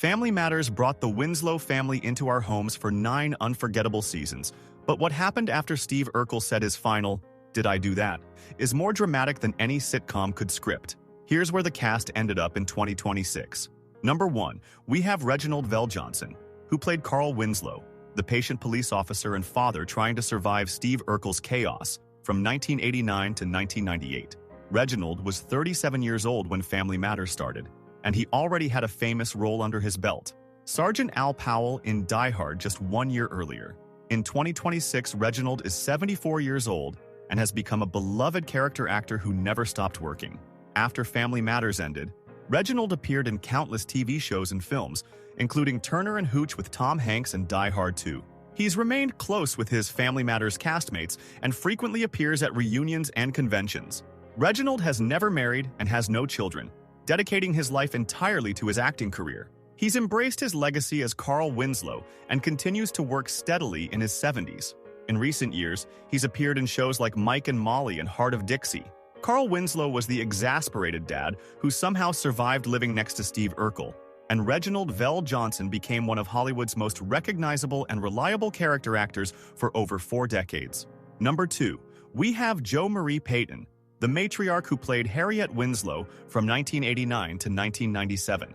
Family Matters brought the Winslow family into our homes for 9 unforgettable seasons. But what happened after Steve Urkel said his final, "Did I do that?" is more dramatic than any sitcom could script. Here's where the cast ended up in 2026. Number 1, we have Reginald VelJohnson, who played Carl Winslow, the patient police officer and father trying to survive Steve Urkel's chaos from 1989 to 1998. Reginald was 37 years old when Family Matters started, and he already had a famous role under his belt. Sergeant Al Powell in Die Hard just 1 year earlier. In 2026, Reginald is 74 years old and has become a beloved character actor who never stopped working. After Family Matters ended, Reginald appeared in countless TV shows and films, including Turner and Hooch with Tom Hanks and Die Hard 2. He's remained close with his Family Matters castmates and frequently appears at reunions and conventions. Reginald has never married and has no children, dedicating his life entirely to his acting career. He's embraced his legacy as Carl Winslow and continues to work steadily in his 70s. In recent years, he's appeared in shows like Mike and Molly and Heart of Dixie. Carl Winslow was the exasperated dad who somehow survived living next to Steve Urkel, and Reginald VelJohnson became one of Hollywood's most recognizable and reliable character actors for over 4 decades. Number 2, we have Marie Payton, the matriarch who played Harriet Winslow from 1989 to 1997.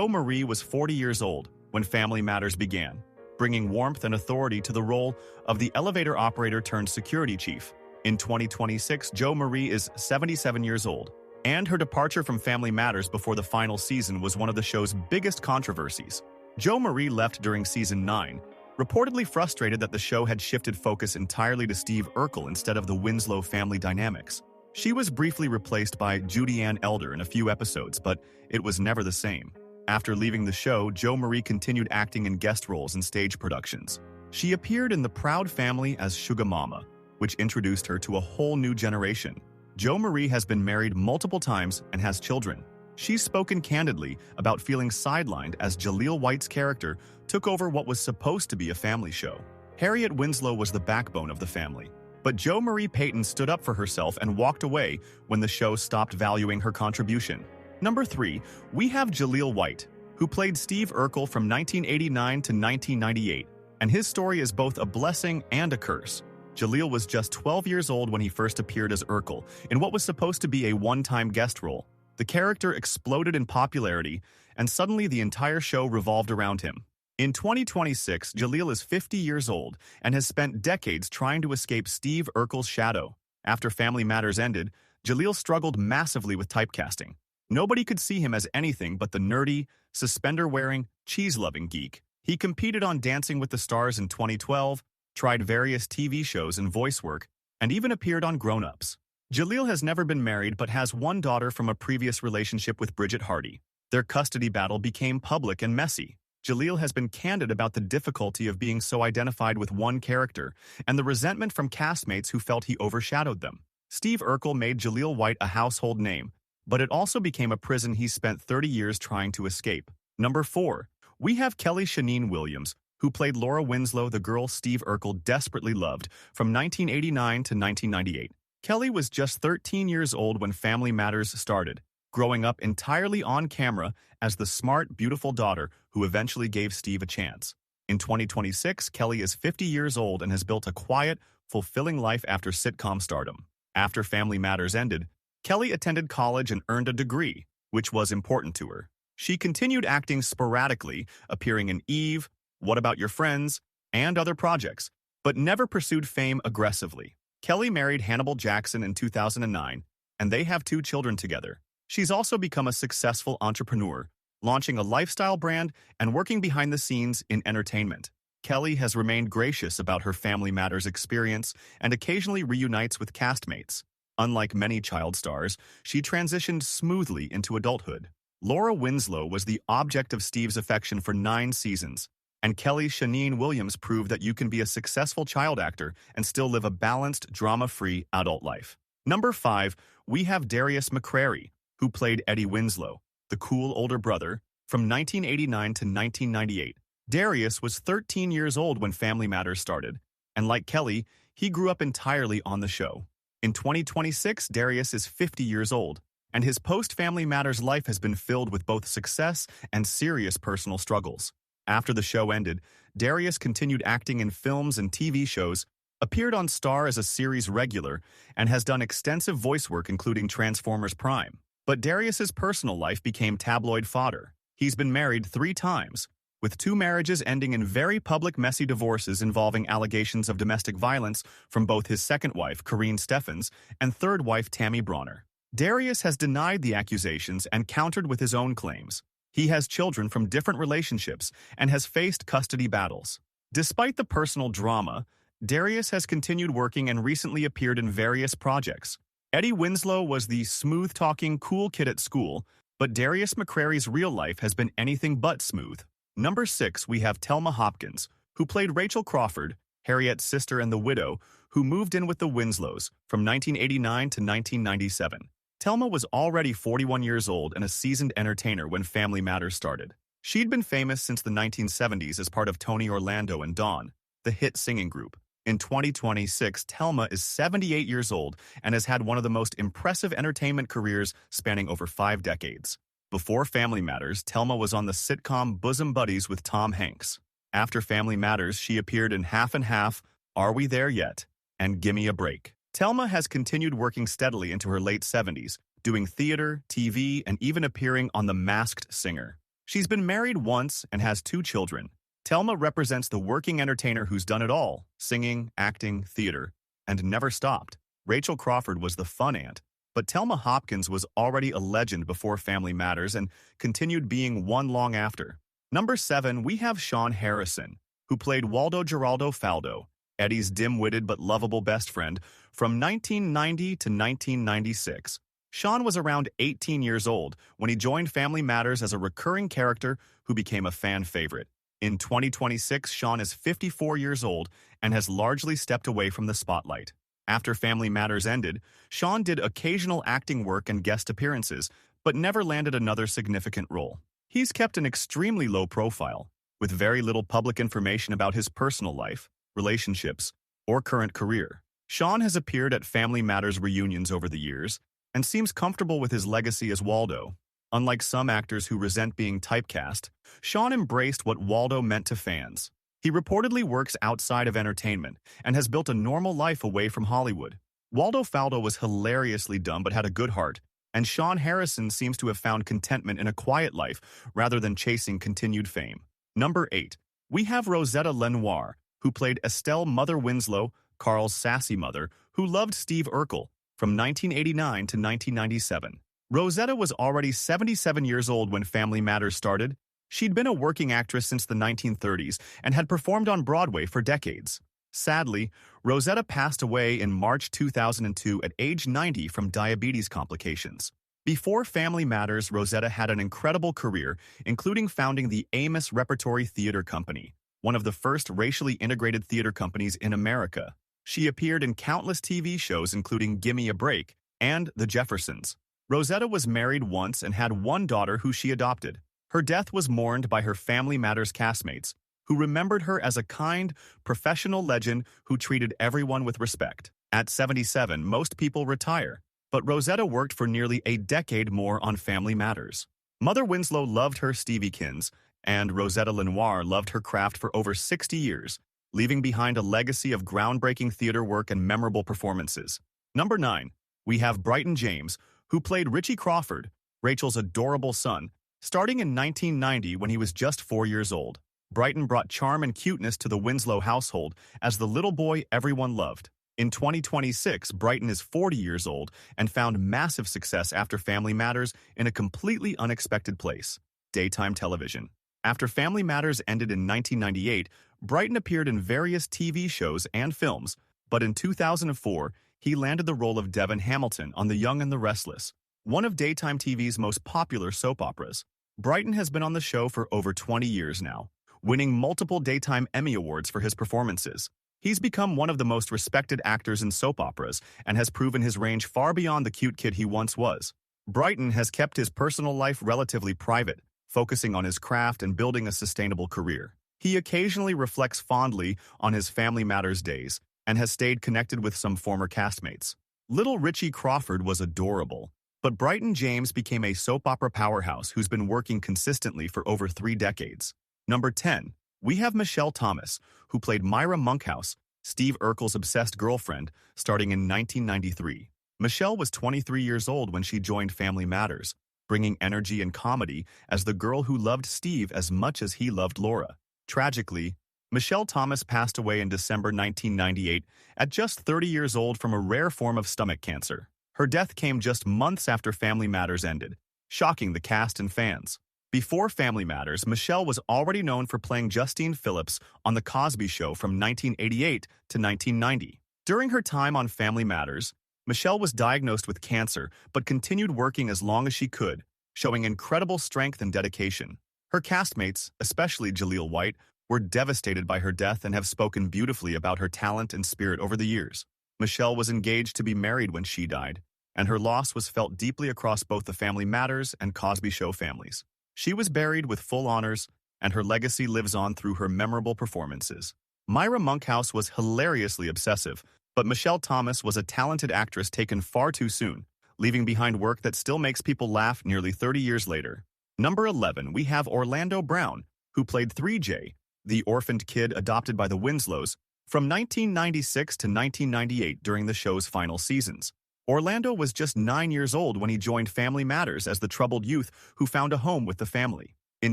Marie was 40 years old when Family Matters began, bringing warmth and authority to the role of the elevator operator turned security chief. In 2026, Marie is 77 years old, and her departure from Family Matters before the final season was one of the show's biggest controversies. Marie left during season 9, reportedly frustrated that the show had shifted focus entirely to Steve Urkel instead of the Winslow family dynamics. She was briefly replaced by Judy Ann Elder in a few episodes, but it was never the same. After leaving the show, Marie continued acting in guest roles in stage productions. She appeared in The Proud Family as Sugar Mama, which introduced her to a whole new generation. Marie has been married multiple times and has children. She's spoken candidly about feeling sidelined as Jaleel White's character took over what was supposed to be a family show. Harriet Winslow was the backbone of the family, but Marie Payton stood up for herself and walked away when the show stopped valuing her contribution. Number 3, we have Jaleel White, who played Steve Urkel from 1989 to 1998, and his story is both a blessing and a curse. Jaleel was just 12 years old when he first appeared as Urkel in what was supposed to be a one-time guest role. The character exploded in popularity, and suddenly the entire show revolved around him. In 2026, Jaleel is 50 years old and has spent decades trying to escape Steve Urkel's shadow. After Family Matters ended, Jaleel struggled massively with typecasting. Nobody could see him as anything but the nerdy, suspender-wearing, cheese-loving geek. He competed on Dancing with the Stars in 2012, tried various TV shows and voice work, and even appeared on Grown Ups. Jaleel has never been married but has one daughter from a previous relationship with Bridget Hardy. Their custody battle became public and messy. Jaleel has been candid about the difficulty of being so identified with one character and the resentment from castmates who felt he overshadowed them. Steve Urkel made Jaleel White a household name, but it also became a prison he spent 30 years trying to escape. Number 4, we have Kellie Shanygne Williams, who played Laura Winslow, the girl Steve Urkel desperately loved, from 1989 to 1998. Kellie was just 13 years old when Family Matters started, growing up entirely on camera as the smart, beautiful daughter who eventually gave Steve a chance. In 2026, Kellie is 50 years old and has built a quiet, fulfilling life after sitcom stardom. After Family Matters ended, Kellie attended college and earned a degree, which was important to her. She continued acting sporadically, appearing in Eve, What About Your Friends, and other projects, but never pursued fame aggressively. Kellie married Hannibal Jackson in 2009, and they have 2 children together. She's also become a successful entrepreneur, launching a lifestyle brand and working behind the scenes in entertainment. Kellie has remained gracious about her Family Matters experience and occasionally reunites with castmates. Unlike many child stars, she transitioned smoothly into adulthood. Laura Winslow was the object of Steve's affection for 9 seasons, and Kellie Shanygne Williams proved that you can be a successful child actor and still live a balanced, drama-free adult life. Number 5, we have Darius McCrary, who played Eddie Winslow, the cool older brother, from 1989 to 1998. Darius was 13 years old when Family Matters started, and like Kellie, he grew up entirely on the show. In 2026, Darius is 50 years old, and his post-Family Matters life has been filled with both success and serious personal struggles. After the show ended, Darius continued acting in films and TV shows, appeared on Star as a series regular, and has done extensive voice work including Transformers Prime. But Darius's personal life became tabloid fodder. He's been married 3 times, with 2 marriages ending in very public messy divorces involving allegations of domestic violence from both his second wife, Karine Steffens, and third wife, Tammy Bronner. Darius has denied the accusations and countered with his own claims. He has children from different relationships and has faced custody battles. Despite the personal drama, Darius has continued working and recently appeared in various projects. Eddie Winslow was the smooth-talking, cool kid at school, but Darius McCrary's real life has been anything but smooth. Number 6, we have Telma Hopkins, who played Rachel Crawford, Harriet's sister and the widow, who moved in with the Winslows from 1989 to 1997. Telma was already 41 years old and a seasoned entertainer when Family Matters started. She'd been famous since the 1970s as part of Tony Orlando and Dawn, the hit singing group. In 2026, Telma is 78 years old and has had one of the most impressive entertainment careers spanning over 5 decades. Before Family Matters, Telma was on the sitcom Bosom Buddies with Tom Hanks. After Family Matters, she appeared in Half and Half, Are We There Yet? And Gimme a Break. Telma has continued working steadily into her late 70s, doing theater, TV, and even appearing on The Masked Singer. She's been married once and has 2 children. Telma represents the working entertainer who's done it all, singing, acting, theater, and never stopped. Rachel Crawford was the fun aunt, but Telma Hopkins was already a legend before Family Matters and continued being one long after. Number 7, we have Shawn Harrison, who played Waldo Geraldo Faldo, Eddie's dim-witted but lovable best friend, from 1990 to 1996. Shawn was around 18 years old when he joined Family Matters as a recurring character who became a fan favorite. In 2026, Shawn is 54 years old and has largely stepped away from the spotlight. After Family Matters ended, Shawn did occasional acting work and guest appearances, but never landed another significant role. He's kept an extremely low profile, with very little public information about his personal life, relationships, or current career. Shawn has appeared at Family Matters reunions over the years and seems comfortable with his legacy as Waldo. Unlike some actors who resent being typecast, Shawn embraced what Waldo meant to fans. He reportedly works outside of entertainment and has built a normal life away from Hollywood. Waldo Faldo was hilariously dumb but had a good heart, and Shawn Harrison seems to have found contentment in a quiet life rather than chasing continued fame. Number 8, we have Rosetta LeNoire, who played Estelle Mother Winslow, Carl's sassy mother, who loved Steve Urkel from 1989 to 1997. Rosetta was already 77 years old when Family Matters started. She'd been a working actress since the 1930s and had performed on Broadway for decades. Sadly, Rosetta passed away in March 2002 at age 90 from diabetes complications. Before Family Matters, Rosetta had an incredible career, including founding the Amos Repertory Theater Company, one of the first racially integrated theater companies in America. She appeared in countless TV shows including Gimme a Break and The Jeffersons. Rosetta was married once and had 1 daughter who she adopted. Her death was mourned by her Family Matters castmates, who remembered her as a kind, professional legend who treated everyone with respect. At 77, most people retire, but Rosetta worked for nearly a decade more on Family Matters. Mother Winslow loved her Steviekins, and Rosetta LeNoire loved her craft for over 60 years, leaving behind a legacy of groundbreaking theater work and memorable performances. Number 9, we have Bryton James, who played Richie Crawford, Rachel's adorable son, starting in 1990 when he was just 4 years old. Bryton brought charm and cuteness to the Winslow household as the little boy everyone loved. In 2026, Bryton is 40 years old and found massive success after Family Matters in a completely unexpected place: daytime television. After Family Matters ended in 1998, Bryton appeared in various TV shows and films, but in 2004, he landed the role of Devon Hamilton on The Young and the Restless, one of daytime TV's most popular soap operas. Bryton has been on the show for over 20 years now, winning multiple Daytime Emmy Awards for his performances. He's become one of the most respected actors in soap operas and has proven his range far beyond the cute kid he once was. Bryton has kept his personal life relatively private, focusing on his craft and building a sustainable career. He occasionally reflects fondly on his Family Matters days and has stayed connected with some former castmates. Little Richie Crawford was adorable, But Bryton James became a soap opera powerhouse who's been working consistently for over 3 decades. Number 10. We have Michelle Thomas, who played Myra Monkhouse, Steve Urkel's obsessed girlfriend, starting in 1993. Michelle was 23 years old when she joined Family Matters, bringing energy and comedy as the girl who loved Steve as much as he loved Laura. Tragically, Michelle Thomas passed away in December 1998 at just 30 years old from a rare form of stomach cancer. Her death came just months after Family Matters ended, shocking the cast and fans. Before Family Matters, Michelle was already known for playing Justine Phillips on The Cosby Show from 1988 to 1990. During her time on Family Matters, Michelle was diagnosed with cancer but continued working as long as she could, showing incredible strength and dedication. Her castmates, especially Jaleel White, were devastated by her death and have spoken beautifully about her talent and spirit over the years. Michelle was engaged to be married when she died, and her loss was felt deeply across both the Family Matters and Cosby Show families. She was buried with full honors, and her legacy lives on through her memorable performances. Myra Monkhouse was hilariously obsessive, but Michelle Thomas was a talented actress taken far too soon, leaving behind work that still makes people laugh nearly 30 years later. Number 11, we have Orlando Brown, who played 3J, the orphaned kid adopted by the Winslows, from 1996 to 1998 during the show's final seasons. Orlando was just 9 years old when he joined Family Matters as the troubled youth who found a home with the family. In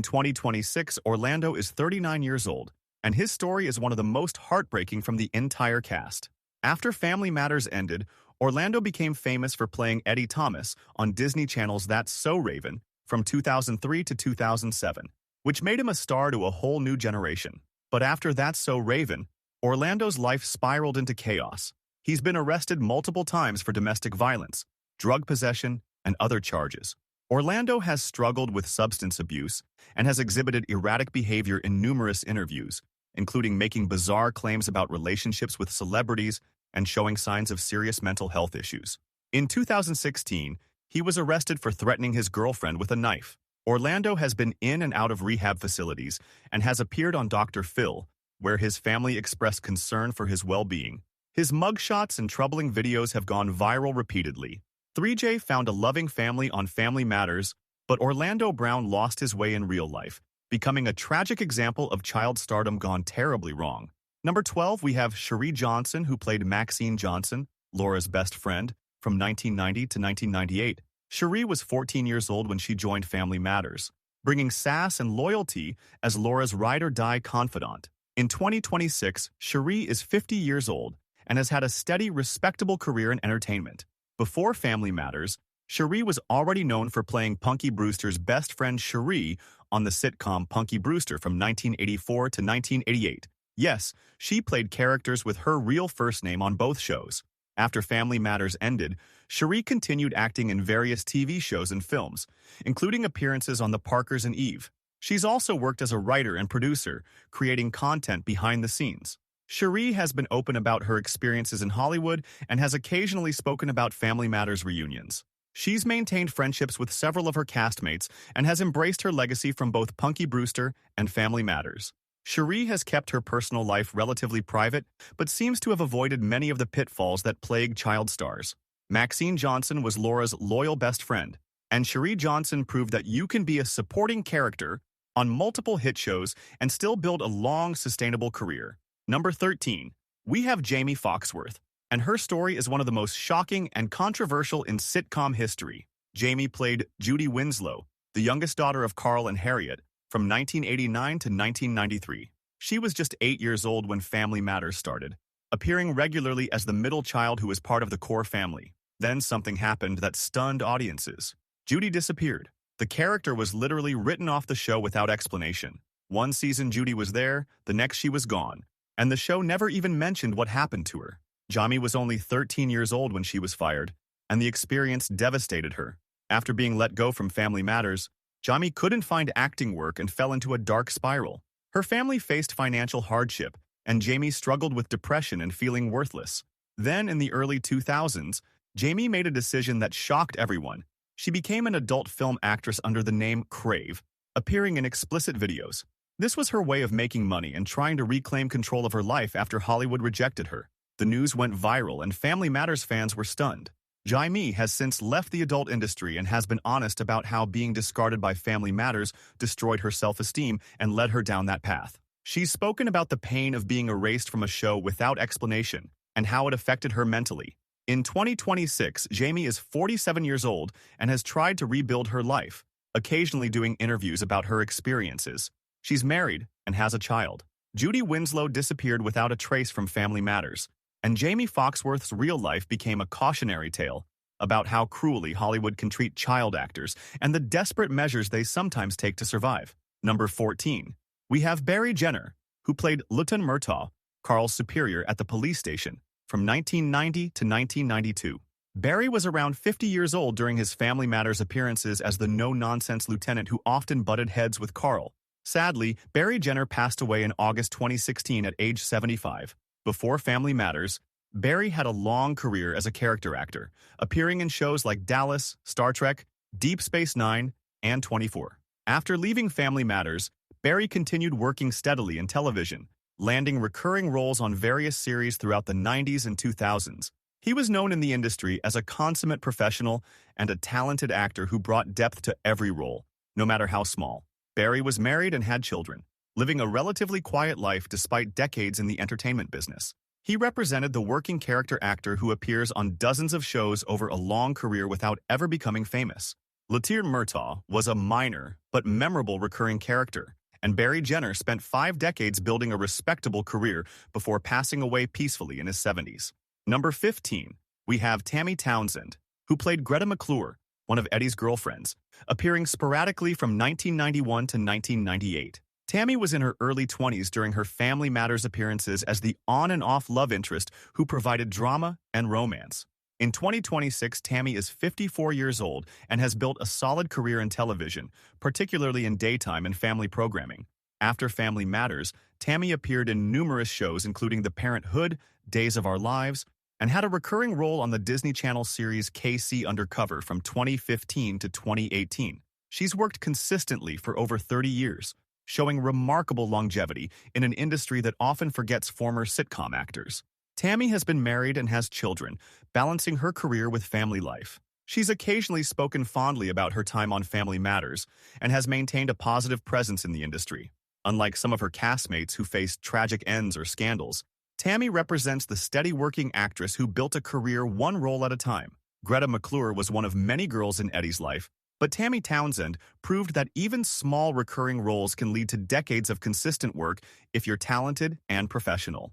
2026, Orlando is 39 years old, and his story is one of the most heartbreaking from the entire cast. After Family Matters ended, Orlando became famous for playing Eddie Thomas on Disney Channel's That's So Raven from 2003 to 2007, which made him a star to a whole new generation. But after That's So Raven, Orlando's life spiraled into chaos. He's been arrested multiple times for domestic violence, drug possession, and other charges. Orlando has struggled with substance abuse and has exhibited erratic behavior in numerous interviews, including making bizarre claims about relationships with celebrities and showing signs of serious mental health issues. In 2016, he was arrested for threatening his girlfriend with a knife. Orlando has been in and out of rehab facilities and has appeared on Dr. Phil, where his family expressed concern for his well-being. His mugshots and troubling videos have gone viral repeatedly. 3J found a loving family on Family Matters, but Orlando Brown lost his way in real life, becoming a tragic example of child stardom gone terribly wrong. Number 12, we have Cherie Johnson, who played Maxine Johnson, Laura's best friend, from 1990 to 1998. Cherie was 14 years old when she joined Family Matters, bringing sass and loyalty as Laura's ride-or-die confidant. In 2026, Cherie is 50 years old and has had a steady, respectable career in entertainment. Before Family Matters, Cherie was already known for playing Punky Brewster's best friend Cherie on the sitcom Punky Brewster from 1984 to 1988. Yes, she played characters with her real first name on both shows. After Family Matters ended, Cherie continued acting in various TV shows and films, including appearances on The Parkers and Eve. She's also worked as a writer and producer, creating content behind the scenes. Cherie has been open about her experiences in Hollywood and has occasionally spoken about Family Matters reunions. She's maintained friendships with several of her castmates and has embraced her legacy from both Punky Brewster and Family Matters. Cherie has kept her personal life relatively private, but seems to have avoided many of the pitfalls that plague child stars. Maxine Johnson was Laura's loyal best friend, and Cherie Johnson proved that you can be a supporting character on multiple hit shows and still build a long, sustainable career. Number 13, we have Jaimee Foxworth, and her story is one of the most shocking and controversial in sitcom history. Jaimee played Judy Winslow, the youngest daughter of Carl and Harriet, from 1989 to 1993. She was just 8 years old when Family Matters started, appearing regularly as the middle child who was part of the core family. Then something happened that stunned audiences. Judy disappeared. The character was literally written off the show without explanation. One season Judy was there, the next she was gone, and the show never even mentioned what happened to her. Jaimee was only 13 years old when she was fired, and the experience devastated her. After being let go from Family Matters, Jaimee couldn't find acting work and fell into a dark spiral. Her family faced financial hardship, and Jaimee struggled with depression and feeling worthless. Then, in the early 2000s, Jaimee made a decision that shocked everyone. She became an adult film actress under the name Crave, appearing in explicit videos. This was her way of making money and trying to reclaim control of her life after Hollywood rejected her. The news went viral, and Family Matters fans were stunned. Jaimee has since left the adult industry and has been honest about how being discarded by Family Matters destroyed her self-esteem and led her down that path. She's spoken about the pain of being erased from a show without explanation and how it affected her mentally. In 2026, Jaimee is 47 years old and has tried to rebuild her life, occasionally doing interviews about her experiences. She's married and has a child. Judy Winslow disappeared without a trace from Family Matters, and Jaimee Foxworth's real life became a cautionary tale about how cruelly Hollywood can treat child actors and the desperate measures they sometimes take to survive. Number 14. We have Barry Jenner, who played Lieutenant Murtaugh, Carl's superior at the police station, from 1990 to 1992. Barry was around 50 years old during his Family Matters appearances as the no-nonsense lieutenant who often butted heads with Carl. Sadly, Barry Jenner passed away in August 2016 at age 75. Before Family Matters, Barry had a long career as a character actor, appearing in shows like Dallas, Star Trek, Deep Space Nine, and 24. After leaving Family Matters, Barry continued working steadily in television, landing recurring roles on various series throughout the 90s and 2000s. He was known in the industry as a consummate professional and a talented actor who brought depth to every role, no matter how small. Barry was married and had children, living a relatively quiet life despite decades in the entertainment business. He represented the working character actor who appears on dozens of shows over a long career without ever becoming famous. Lieutenant Murtaugh was a minor but memorable recurring character, and Barry Jenner spent 5 decades building a respectable career before passing away peacefully in his 70s. Number 15, we have Tammy Townsend, who played Greta McClure, one of Eddie's girlfriends, appearing sporadically from 1991 to 1998. Tammy was in her early 20s during her Family Matters appearances as the on and off love interest who provided drama and romance. In 2026, Tammy is 54 years old and has built a solid career in television, particularly in daytime and family programming. After Family Matters, Tammy appeared in numerous shows including The Parenthood, Days of Our Lives, and had a recurring role on the Disney Channel series KC Undercover from 2015 to 2018. She's worked consistently for over 30 years, showing remarkable longevity in an industry that often forgets former sitcom actors. Tammy has been married and has children, balancing her career with family life. She's occasionally spoken fondly about her time on Family Matters and has maintained a positive presence in the industry. Unlike some of her castmates who faced tragic ends or scandals, Tammy represents the steady-working actress who built a career one role at a time. Greta McClure was one of many girls in Eddie's life, but Tammy Townsend proved that even small recurring roles can lead to decades of consistent work if you're talented and professional.